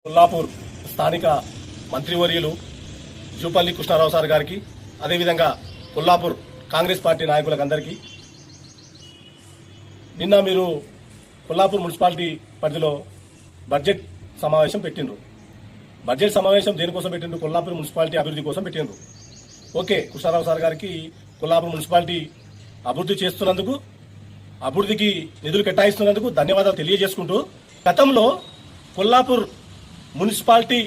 కొల్లాపూర్ స్థానిక మంత్రివర్యులు జూపల్లి కృష్ణారావు సార్ గారికి, అదేవిధంగా కొల్లాపూర్ కాంగ్రెస్ పార్టీ నాయకులకు అందరికీ, నిన్న మీరు కొల్లాపూర్ మున్సిపాలిటీ పరిధిలో బడ్జెట్ సమావేశం పెట్టిండ్రు. బడ్జెట్ సమావేశం దేనికోసం పెట్టిండ్రు? కొల్లాపూర్ మున్సిపాలిటీ అభివృద్ధి కోసం పెట్టిండ్రు. ఓకే, కృష్ణారావు సార్ గారికి కొల్లాపూర్ మున్సిపాలిటీ అభివృద్ధి చేస్తున్నందుకు, అభివృద్ధికి నిధులు కేటాయిస్తున్నందుకు ధన్యవాదాలు తెలియజేసుకుంటూ, గతంలో కొల్లాపూర్ మున్సిపాలిటీ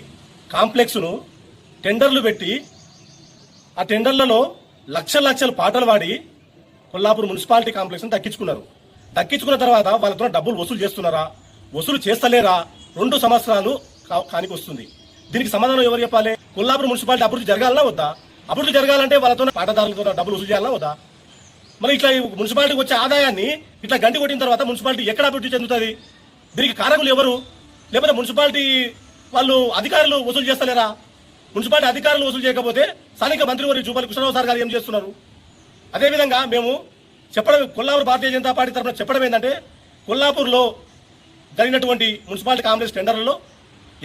కాంప్లెక్స్ను టెండర్లు పెట్టి ఆ టెండర్లలో లక్షల పాటలు పాడి కొల్లాపూర్ మున్సిపాలిటీ కాంప్లెక్స్ను దక్కించుకున్నారు. దక్కించుకున్న తర్వాత వాళ్ళతో డబ్బులు వసూలు చేస్తున్నారా, వసూలు చేస్తలేరా? 2 సంవత్సరాలు కానికి వస్తుంది. దీనికి సమాధానం ఎవరు చెప్పాలి? కొల్లాపూర్ మున్సిపాలిటీ అభివృద్ధి జరగాలన్నా వద్దా? అభివృద్ధి జరగాలంటే వాళ్ళతో పాటదారులతో డబ్బులు వసూలు చేయాలన్నా వద్దా? మరి ఇట్లా మున్సిపాలిటీకి వచ్చే ఆదాయాన్ని ఇట్లా గంటి కొట్టిన తర్వాత మున్సిపాలిటీ ఎక్కడ అభివృద్ధి చెందుతుంది? దీనికి కారకులు ఎవరు? లేకపోతే మున్సిపాలిటీ వాళ్ళు అధికారులు వసూలు చేస్తలేరా? మున్సిపాలిటీ అధికారులు వసూలు చేయకపోతే స్థానిక మంత్రివర్యులు జూపల్లి కృష్ణారావు సార్ గారు ఏం చేస్తున్నారు? అదేవిధంగా మేము చెప్పడం, కొల్లాపూర్ భారతీయ జనతా పార్టీ తరఫున చెప్పడం ఏంటంటే, కొల్లాపూర్లో జరిగినటువంటి మున్సిపాలిటీ కాంప్లెక్స్ టెండర్లలో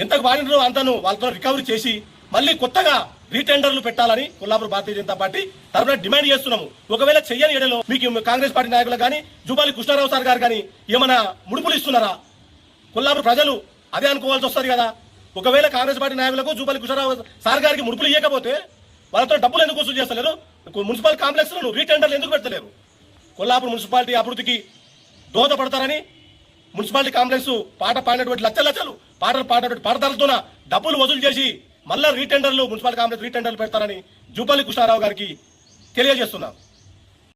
ఎంతకు వాడినో అంతను వాళ్ళతో రికవరీ చేసి మళ్ళీ కొత్తగా రీటెండర్లు పెట్టాలని కొల్లాపూర్ భారతీయ జనతా పార్టీ తరఫున డిమాండ్ చేస్తున్నాము. ఒకవేళ చెయ్యని ఎడలో మీకు కాంగ్రెస్ పార్టీ నాయకులకు కానీ జూపల్లి కృష్ణారావు సార్ గారు కానీ ఏమైనా ముడుపులు ఇస్తున్నారా? కొల్లాపూర్ ప్రజలు అదే అనుకోవాల్సి వస్తుంది కదా. ఒకవేళ కాంగ్రెస్ పార్టీ నాయకులకు జూపల్లి కృష్ణారావు సార్ గారికి ముడుపులు ఇవ్వకపోతే వాళ్ళతో డబ్బులు ఎందుకు వసూలు చేస్తలేరు? మున్సిపల్ కాంప్లెక్స్ లను రీటెండర్లు ఎందుకు పెడతలేరు? కొల్లాపూర్ మున్సిపాలిటీ అభివృద్ధికి దోహదపడతారని మున్సిపాలిటీ కాంప్లెక్స్ పాట పాడినటువంటి లక్షలు పాటలు పాడినటువంటి పాటదారులతో డబ్బులు వసూలు చేసి మళ్ళా రీటెండర్లు మున్సిపాలిటీ కాంప్లెక్స్ రీటెండర్లు పెడతారని జూపల్లి కృష్ణారావు గారికి తెలియజేస్తున్నాం.